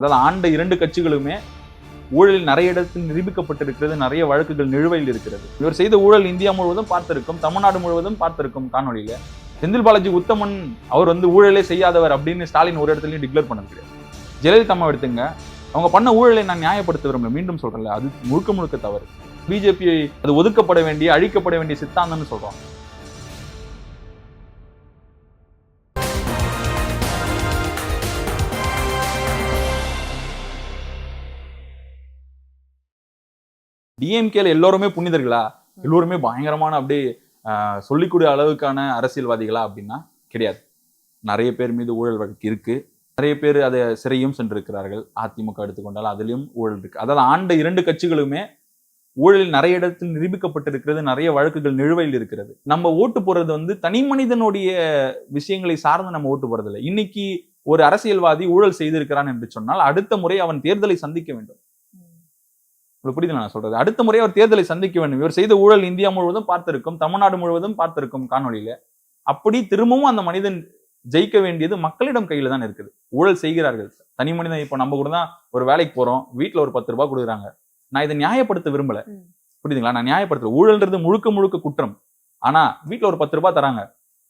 அதாவது ஆண்ட இரண்டு கட்சிகளுமே ஊழலில் நிறைய இடத்தில் நிரூபிக்கப்பட்டிருக்கிறது, நிறைய வழக்குகள் நிலுவையில் இருக்கிறது. இவர் செய்த ஊழல் இந்தியா முழுவதும் பார்த்திருக்கும், தமிழ்நாடு முழுவதும் பார்த்திருக்கும். காணொலியில செந்தில் பாலாஜி உத்தமன் அவர் ஊழலே செய்யாதவர் அப்படின்னு ஸ்டாலின் ஒரு இடத்துலயும் டிக்ளேர் பண்ண முடியாது. ஜெயலலிதா அம்மா எடுத்துங்க, அவங்க பண்ண ஊழலை நான் நியாயப்படுத்த விரும்பல, மீண்டும் சொல்றேன்ல, அது முழுக்க முழுக்க தவறு. பிஜேபி அது ஒதுக்கப்பட வேண்டிய, அழிக்கப்பட வேண்டிய சித்தாந்தம்னு சொல்றோம். டிஎம்கேல எல்லோருமே புனிதர்களா, எல்லோருமே பயங்கரமான அப்படியே சொல்லிக்கூடிய அளவுக்கான அரசியல்வாதிகளா அப்படின்னா கிடையாது. நிறைய பேர் மீது ஊழல் வழக்கு இருக்கு, நிறைய பேர் அதை சிறையும் சென்றிருக்கிறார்கள். அதிமுக எடுத்துக்கொண்டால் அதுலயும் ஊழல் இருக்கு. அதாவது ஆண்ட இரண்டு கட்சிகளுமே ஊழலில் நிறைய இடத்தில் நிரூபிக்கப்பட்டிருக்கிறது, நிறைய வழக்குகள் நிலுவையில் இருக்கிறது. நம்ம ஓட்டு போறது தனி மனிதனுடைய விஷயங்களை சார்ந்து நம்ம ஓட்டு போறதில்லை. இன்னைக்கு ஒரு அரசியல்வாதி ஊழல் செய்திருக்கிறான் என்று சொன்னால் அடுத்த முறை அவன் தேர்தலை சந்திக்க வேண்டும். புரியுது நான் சொல்றது? அடுத்த முறை அவர் தேர்தலை சந்திக்க வேண்டும். இவர் செய்த ஊழல் இந்தியா முழுவதும் பார்த்திருக்கும், தமிழ்நாடு முழுவதும் பார்த்திருக்கும். காணொலியில அப்படி திரும்பவும் அந்த மனிதன் ஜெயிக்க வேண்டியது மக்களிடம் கையில தான் இருக்குது. ஊழல் செய்கிறார்கள் தனி மனிதன். இப்ப நம்ம கூட தான் ஒரு வேலைக்கு போறோம், வீட்டுல ஒரு 10 ரூபாய் கொடுக்குறாங்க. நான் இதை நியாயப்படுத்த விரும்பல, புரியுதுங்களா? நான் நியாயப்படுத்தல. ஊழல்ன்றது முழுக்க முழுக்க குற்றம். ஆனா வீட்டுல ஒரு 10 ரூபாய் தராங்க,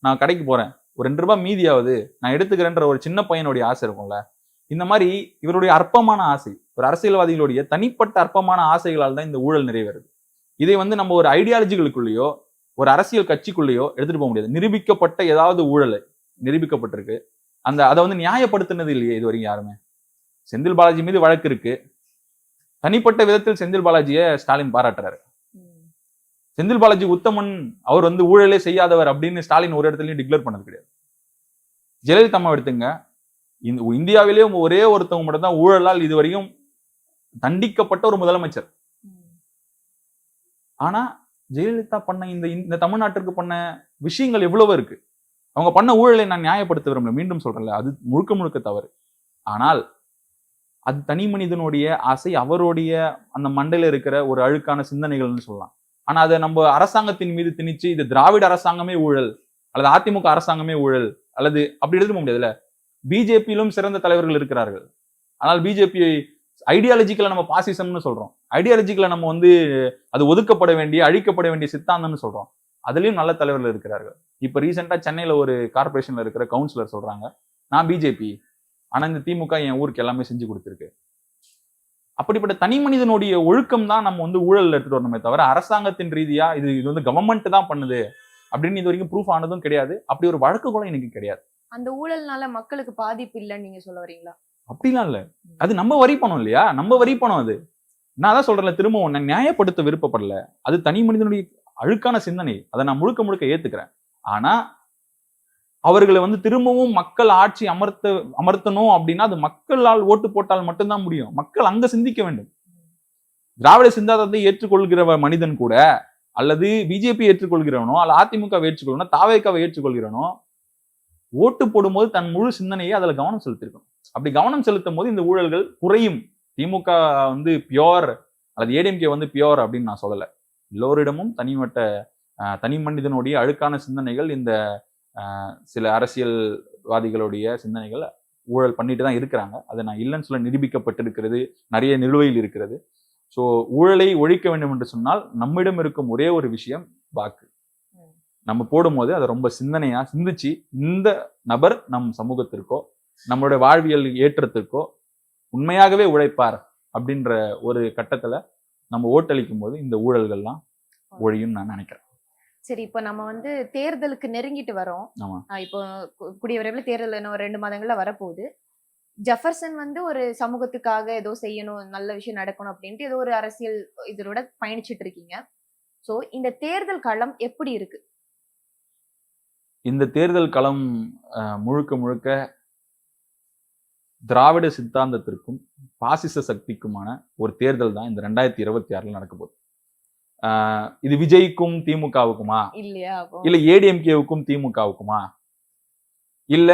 நான் கடைக்கு போறேன், ஒரு 2 ரூபாய் மீதியாவது நான் எடுத்துக்கிறேன்ற ஒரு சின்ன பையனுடைய ஆசை இருக்கும்ல. இந்த மாதிரி இவருடைய அற்பமான ஆசை, ஒரு அரசியல்வாதிகளுடைய தனிப்பட்ட அற்பமான ஆசைகளால் தான் இந்த ஊழல் நிறைவேறுது. இதை நம்ம ஒரு ஐடியாலஜிகளுக்குள்ளேயோ ஒரு அரசியல் கட்சிக்குள்ளேயோ எடுத்துட்டு போக முடியாது. நிரூபிக்கப்பட்ட ஏதாவது ஊழல் நிரூபிக்கப்பட்டிருக்கு, அதை நியாயப்படுத்தினது இல்லையே இது வரைக்கும் யாருமே. செந்தில் பாலாஜி மீது வழக்கு இருக்கு, தனிப்பட்ட விதத்தில் செந்தில் பாலாஜியை ஸ்டாலின் பாராட்டுறாரு. செந்தில் பாலாஜி உத்தமன் அவர் ஊழலே செய்யாதவர் அப்படின்னு ஸ்டாலின் ஒரு இடத்துலயும் டிக்ளேர் பண்ணது கிடையாது. ஜெயலலிதா அம்மா எடுத்துங்க, இந்தியாவிலேயே ஒரே ஒருத்தவங்க மட்டும் தான் ஊழலால் இதுவரையும் தண்டிக்கப்பட்ட ஒரு முதலமைச்சர். ஆனா ஜெயலலிதா பண்ண இந்த தமிழ்நாட்டிற்கு பண்ண விஷயங்கள் எவ்வளவு இருக்கு. அவங்க பண்ண ஊழலை நான் நியாயப்படுத்த விரும்பல, மீண்டும் சொல்றேன்ல, அது முழுக்க முழுக்க தவறு. ஆனால் அது தனி மனிதனுடைய ஆசை, அவருடைய அந்த மண்டையில இருக்கிற ஒரு அழுக்கான சிந்தனைகள்னு சொல்லலாம். ஆனா அதை நம்ம அரசாங்கத்தின் மீது திணிச்சு இது திராவிட அரசாங்கமே ஊழல் அல்லது அதிமுக அரசாங்கமே ஊழல் அல்லது அப்படி எடுத்துக்க முடியாதுல்ல. பிஜேபியிலும் சிறந்த தலைவர்கள் இருக்கிறார்கள். ஆனால் பிஜேபி ஐடியாலஜிக்கல நம்ம பாசிசம்னு சொல்றோம், ஐடியாலஜிக்கல நம்ம அது ஒதுக்கப்பட வேண்டிய, அழிக்கப்பட வேண்டிய சித்தாந்தம்னு சொல்றோம். அதுலயும் நல்ல தலைவர்கள் இருக்கிறார்கள். இப்ப ரீசெண்டா சென்னையில ஒரு கார்பரேஷன்ல இருக்கிற கவுன்சிலர் சொல்றாங்க, நான் பிஜேபி, ஆனா இந்த திமுக என் ஊருக்கு எல்லாமே செஞ்சு கொடுத்திருக்கு. அப்படிப்பட்ட தனி மனிதனுடைய ஒழுக்கம் தான் நம்ம ஊழல் எடுத்துட்டு வரணுமே தவிர அரசாங்கத்தின் ரீதியா இது கவர்மெண்ட் தான் பண்ணுது அப்படின்னு இது வரைக்கும் ப்ரூஃப் ஆனதும் கிடையாது. அப்படி ஒரு வழக்கு கூட இன்னைக்கு கிடையாது. அந்த ஊழல்னால மக்களுக்கு பாதிப்பு இல்லைன்னு நீங்க சொல்ல வரீங்களா? அப்படிலாம் இல்ல, அது நம்ம வரி பணம் இல்லையா, நம்ம வரி பணம். அது நான் தான் சொல்றேன்ல, திரும்பவும் நான் நியாயப்படுத்த விருப்பப்படல. அது தனி மனிதனுடைய அழுக்கான சிந்தனை, அதை நான் முழுக்க முழுக்க ஏத்துக்கிறேன். ஆனா அவர்களை திரும்பவும் மக்கள் ஆட்சி அமர்த்தணும் அப்படின்னா அது மக்களால் ஓட்டு போட்டால் மட்டும்தான் முடியும். மக்கள் அங்க சிந்திக்க வேண்டும். திராவிட சிந்தாந்தத்தை ஏற்றுக்கொள்கிற மனிதன் கூட அல்லது பிஜேபி ஏற்றுக்கொள்கிறவனோ அல்ல அதிமுக ஏற்றுக்கொள்ளணும், தாவேக்காவை ஏற்றுக்கொள்கிறனோ ஓட்டு போடும்போது தன் முழு சிந்தனையை அதுல கவனம் செலுத்திருக்கணும். அப்படி கவனம் செலுத்தும் போது இந்த ஊழல்கள் குறையும். திமுக பியோர் அல்லது ஏடிஎம்கே பியோர் அப்படின்னு நான் சொல்லல. எல்லோரிடமும் தனி மனிதனுடைய அழுக்கான சிந்தனைகள், இந்த சில அரசியல்வாதிகளுடைய சிந்தனைகள் ஊழல் பண்ணிட்டு தான் இருக்கிறாங்க. அதை நான் இல்லைன்னு சொல்ல, நிரூபிக்கப்பட்டிருக்கிறது, நிறைய நிலுவையில் இருக்கிறது. ஸோ ஊழலை ஒழிக்க வேண்டும் என்று சொன்னால் நம்மிடம் இருக்கும் ஒரே ஒரு விஷயம் வாக்கு. நம்ம போடும்போது அதை ரொம்ப சிந்தனையா சிந்திச்சு, இந்த நபர் நம் சமூகத்திற்கோ நம்மளுடைய வாழ்வியல் ஏற்றத்திற்கோ உண்மையாகவே உழைப்பார் அப்படின்ற ஒரு கட்டத்துல நம்ம ஓட்டளிக்கும் போது இந்த ஊழல்கள்லாம் ஒழியும் நான் நினைக்கிறேன். சரி, இப்ப நம்ம தேர்தலுக்கு நெருங்கிட்டு வரோம். இப்போ கூடிய விரைவில் தேர்தல் இன்னும் 2 மாதங்கள்ல வரப்போகுது. ஜெஃபர்சன் ஒரு சமூகத்துக்காக ஏதோ செய்யணும், நல்ல விஷயம் நடக்கணும் அப்படின்ட்டு ஏதோ ஒரு அரசியல் இதோட பயணிச்சுட்டு இருக்கீங்க. சோ இந்த தேர்தல் களம் எப்படி இருக்கு? இந்த தேர்தல் களம் முழுக்க முழுக்க திராவிட சித்தாந்தத்திற்கும் பாசிச சக்திக்குமான ஒரு தேர்தல் தான் இந்த 2026 நடக்க போகுது. இது விஜய்க்கும் திமுகவுக்குமா, இல்ல ஏடிஎம்கேவுக்கும் திமுகவுக்குமா, இல்ல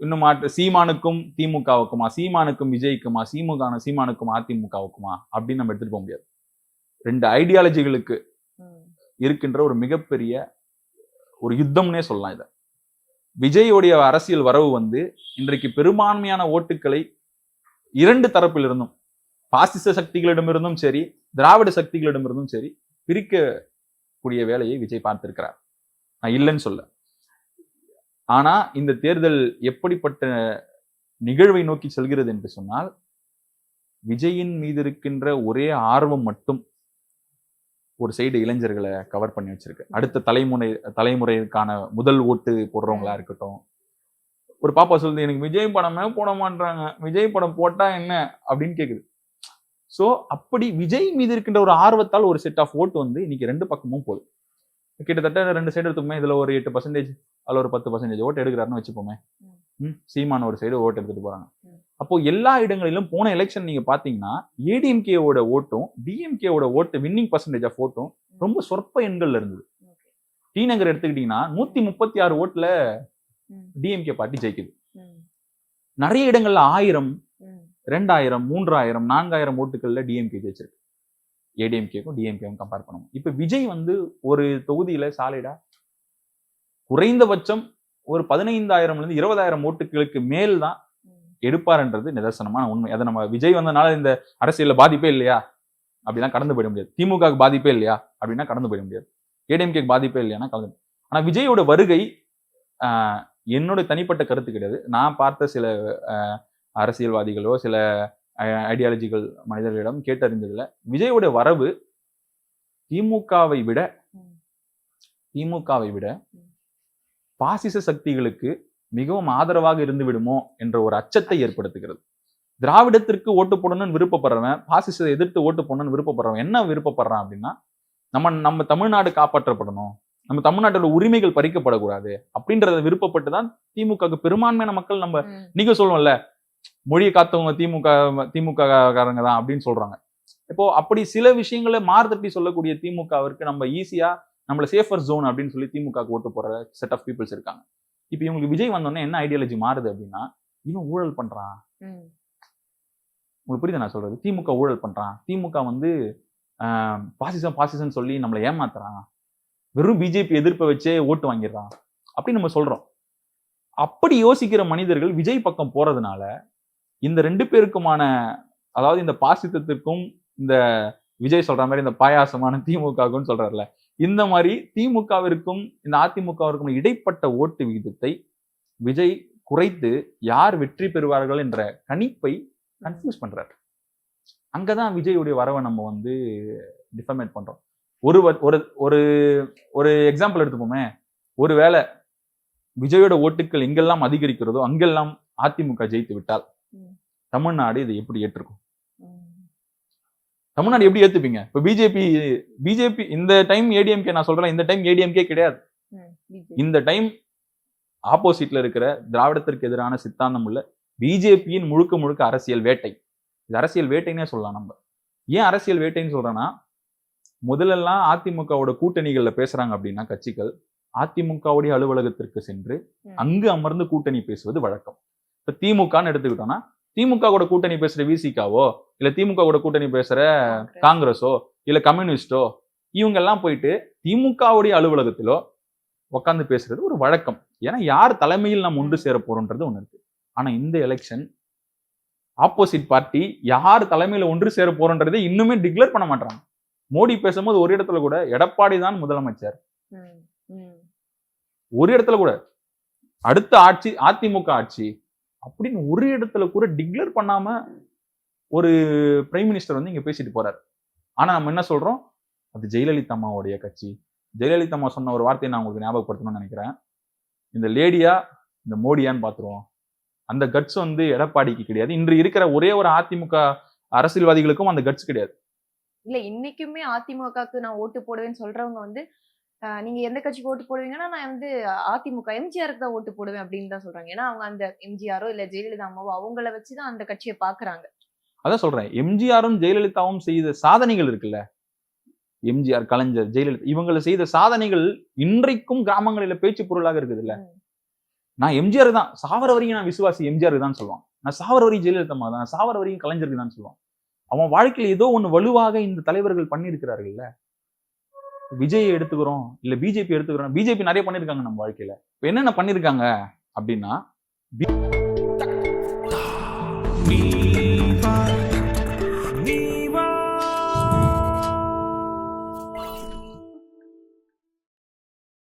இன்னும் சீமானுக்கும் திமுகவுக்குமா, சீமானுக்கும் விஜய்க்குமா, சீமானுக்கும் அதிமுகவுக்குமா அப்படின்னு நம்ம எடுத்துட்டு போக முடியாது. 2 ஐடியாலஜிகளுக்கு இருக்கின்ற ஒரு மிகப்பெரிய ஒரு யுத்தம்னே சொல்லலாம். இதை விஜயோடைய அரசியல் வரவு இன்றைக்கு பெரும்பான்மையான ஓட்டுக்களை இரண்டு தரப்பிலிருந்தும், பாசிச சக்திகளிடமிருந்தும் சரி, திராவிட சக்திகளிடமிருந்தும் சரி, பிரிக்கக்கூடிய வேலையை விஜய் பார்த்திருக்கிறார். நான் இல்லைன்னு சொல்ல. ஆனா இந்த தேர்தல் எப்படிப்பட்ட நிகழ்வை நோக்கி செல்கிறது என்று சொன்னால், விஜயின் மீது இருக்கின்ற ஒரே ஆர்வம் மட்டும் ஒரு சைடு இளைஞர்களை கவர் பண்ணி வச்சிருக்கு. அடுத்த தலைமுறைக்கான முதல் ஓட்டு போடுறவங்களா இருக்கட்டும். ஒரு பாப்பா சொல்லுது, எனக்கு விஜய் படமே போட மாட்டாங்க, விஜய் படம் போட்டா என்ன அப்படின்னு கேக்குது. சோ அப்படி விஜய் மீது இருக்கின்ற ஒரு ஆர்வத்தால் ஒரு செட் ஆஃப் ஓட்டு வந்து இன்னைக்கு ரெண்டு பக்கமும் போகுது. கிட்டத்தட்ட ரெண்டு சைடு எடுத்துப்போமே, இதுல ஒரு 8%, அதுல ஒரு 10% ஓட்டு எடுக்கிறாருன்னு வச்சுப்போமே. சீமான் ஒரு சைடு ஓட்டு எடுத்துட்டு போறாங்க. அப்போ எல்லா இடங்களிலும் போன எலெக்ஷன் நீங்க பாத்தீங்கன்னா ஏடிஎம்கேவோட ஓட்டும் டிஎம்கேவோட ஓட்டு வின்னிங் பர்சன்டேஜ் ஆஃப் ஓட்டும் ரொம்ப சொற்ப எண்கள்ல இருந்தது. டி நகர் எடுத்துக்கிட்டீங்கன்னா 136 ஓட்டுல டிஎம்கே பார்ட்டி ஜெயிக்குது. நிறைய இடங்கள்ல 1000, 2000, 3000, 4000 ஓட்டுகள்ல டிஎம்கே ஜெயிச்சிருக்கு. ஏடிஎம்கேக்கும் டிஎம்கேக்கும் கம்பேர் பண்ணுவோம். இப்ப விஜய் வந்து ஒரு தொகுதியில சாலிடா குறைந்தபட்சம் ஒரு 15,000 20,000 ஓட்டுகளுக்கு மேல் தான் எடுப்பார்ன்றது நிதர்சனமான உண்மை. அதை நம்ம விஜய் வந்தனால இந்த அரசியல்ல பாதிப்பே இல்லையா அப்படிலாம் கடந்து போயிட முடியாது. திமுகவுக்கு பாதிப்பே இல்லையா அப்படின்னா கடந்து போயிட முடியாது. ஏடிஎம்கேக்கு பாதிப்பே இல்லையானா கலந்து. ஆனா விஜயோட வருகை என்னோட தனிப்பட்ட கருத்து கிடையாது. நான் பார்த்த சில அரசியல்வாதிகளோ சில ஐடியாலஜிக்கல் மனிதர்களிடம் கேட்டறிந்ததுல விஜயோட வரவு திமுகவை விட பாசிச சக்திகளுக்கு மிகவும் ஆதரவாக இருந்து விடுமோ என்ற ஒரு அச்சத்தை ஏற்படுத்துகிறது. திராவிடத்திற்கு ஓட்டு போடணும்னு விருப்பப்படுறவன், பாசிசத்தை எதிர்த்து ஓட்டு போடணும்னு விருப்பப்படுறவன் என்ன விருப்பப்படுறான் அப்படின்னா, நம்ம தமிழ்நாடு காப்பாற்றப்படணும், நம்ம தமிழ்நாட்டோட உரிமைகள் பறிக்கப்படக்கூடாது அப்படின்றத விருப்பப்பட்டுதான் திமுகவுக்கு பெரும்பான்மையான மக்கள் நம்ம நீங்க சொல்லுவோம்ல, மொழியை காத்தவங்க திமுக காரங்க தான் அப்படின்னு சொல்றாங்க. இப்போ அப்படி சில விஷயங்களை மார்தட்டி சொல்லக்கூடிய திமுகவிற்கு நம்ம ஈஸியா நம்மள சேஃபர் ஜோன் அப்படின்னு சொல்லி திமுகவுக்கு ஓட்டு போடுற செட் ஆஃப் பீப்புள்ஸ் இருக்காங்க. இப்ப இவங்களுக்கு விஜய் வந்தோடனே என்ன ஐடியாலஜி மாறுது அப்படின்னா, இவன் ஊழல் பண்றான். உங்களுக்கு புரியுது நான் சொல்றது? திமுக ஊழல் பண்றான், திமுக வந்து பாசிசம் சொல்லி நம்மளை ஏமாத்துறான், வெறும் பிஜேபி எதிர்ப்பை வச்சே ஓட்டு வாங்கிடுறான் அப்படின்னு நம்ம சொல்றோம். அப்படி யோசிக்கிற மனிதர்கள் விஜய் பக்கம் போறதுனால இந்த ரெண்டு பேருக்குமான, அதாவது இந்த பாசிசத்திற்கும் இந்த விஜய் சொல்ற மாதிரி இந்த பாயாசமான திமுகவுக்கும் சொல்றாருல, இந்த மாதிரி திமுகவிற்கும் இந்த அதிமுகவிற்கும் இடைப்பட்ட ஓட்டு விகிதத்தை விஜய் குறைத்து யார் வெற்றி பெறுவார்கள் என்ற கணிப்பை கன்ஃபியூஸ் பண்றாரு. அங்கதான் விஜயுடைய வரவை நம்ம வந்து டிஃபர்மேட் பண்றோம். ஒரு எக்ஸாம்பிள் எடுத்துப்போமே, ஒருவேளை விஜயோட ஓட்டுகள் எங்கெல்லாம் அதிகரிக்கிறதோ அங்கெல்லாம் அதிமுக ஜெயித்து விட்டால் தமிழ்நாடு இதை எப்படி ஏற்றுக்கும்? தமிழ்நாடு எப்படி ஏத்துப்பீங்க? இப்ப பிஜேபி இந்த டைம் ஏடிஎம்கே, நான் சொல்றேன் இந்த டைம் ஏடிஎம்கே கிடையாது. இந்த டைம் ஆப்போசிட்ல இருக்கிற திராவிடத்திற்கு எதிரான சித்தாந்தம் உள்ள பிஜேபியின் முழுக்க அரசியல் வேட்டை. இது அரசியல் வேட்டைன்னே சொல்லலாம். நம்ம ஏன் அரசியல் வேட்டைன்னு சொல்றேன்னா, முதலெல்லாம் அதிமுகவோட கூட்டணிகள்ல பேசுறாங்க அப்படின்னா கட்சிகள் அதிமுகவுடைய அலுவலகத்திற்கு சென்று அங்கு அமர்ந்து கூட்டணி பேசுவது வழக்கம். இப்ப திமுகன்னு எடுத்துக்கிட்டோம்னா, திமுக கூட கூட்டணி பேசுற விசிகாவோ இல்ல திமுக கூட கூட்டணி பேசுற காங்கிரஸோ இல்ல கம்யூனிஸ்டோ இவங்க எல்லாம் போயிட்டு திமுகவுடைய அலுவலகத்திலோ உட்காந்து பேசுறது ஒரு வழக்கம். ஏன்னா யார் தலைமையில் நம்ம ஒன்று சேர போறோம்ன்றது ஒண்ணு இருக்கு. ஆனா இந்த எலெக்ஷன் ஆப்போசிட் பார்ட்டி யார் தலைமையில ஒன்று சேர போறோன்றதை இன்னுமே டிக்ளேர் பண்ண மாட்டாங்க. மோடி பேசும்போது ஒரு இடத்துல கூட எடப்பாடி தான் முதலமைச்சர், ஒரு இடத்துல கூட அடுத்த ஆட்சி அதிமுக ஆட்சி அப்படின்னு ஒரு இடத்துல கூட டிக்ளேர் பண்ணாம ஒரு பிரைம் மினிஸ்டர் வந்து இங்க பேசிட்டு போறாரு. ஆனா நம்ம என்ன சொல்றோம், அது ஜெயலலிதா அம்மாவுடைய கட்சி. ஜெயலலிதா அம்மா சொன்ன ஒரு வார்த்தையை நான் உங்களுக்கு ஞாபகப்படுத்தணும்னு நினைக்கிறேன். இந்த லேடியா இந்த மோடியான்னு பாத்துருவோம். அந்த கட்ஸ் வந்து எடப்பாடிக்கு கிடையாது. இன்று இருக்கிற ஒரே ஒரு அதிமுக அரசியல்வாதிகளுக்கும் அந்த கட்ஸ் கிடையாது. இல்ல இன்னைக்குமே அதிமுகவுக்கு நான் ஓட்டு போடுவேன்னு சொல்றவங்க வந்து நீங்க எந்த கட்சிக்கு ஓட்டு போடுவீங்கன்னா, நான் வந்து அதிமுக எம்ஜிஆருக்கு தான் ஓட்டு போடுவேன் அப்படின்னு தான் சொல்றாங்க. ஏன்னா அவங்க அந்த எம்ஜிஆரோ இல்ல ஜெயலலிதா அம்மாவோ அவங்கள வச்சுதான் அந்த கட்சியை பாக்குறாங்க. அதான் சொல்றேன், எம்ஜிஆரும் ஜெயலலிதாவும் செய்த சாதனைகள் இருக்குல்ல, எம்ஜிஆர், கலைஞர், ஜெயலலிதா இவங்களை செய்த சாதனைகள் இன்றைக்கும் கிராமங்களில பேச்சு பொருளாக இருக்குது இல்ல. நான் எம்ஜிஆர் தான் சாவர வரைக்கும் நான் விசுவாசி எம்ஜிஆருக்கு தான் சொல்லுவான், நான் சாவர வரைக்கும் ஜெயலலிதா அம்மா தான், சாவர வரைக்கும் கலைஞருக்கு தான் சொல்லுவான். அவன் வாழ்க்கையில ஏதோ ஒண்ணு வலுவாக இந்த தலைவர்கள் பண்ணியிருக்கிறார்கள்ல. விஜய் எடுத்துக்கிறோம் இல்ல பிஜேபி எடுத்துக்கிறோம், பிஜேபி நிறைய பண்ணிருக்காங்க நம்ம வாழ்க்கையில. இப்ப என்னென்ன பண்ணிருக்காங்க அப்படின்னா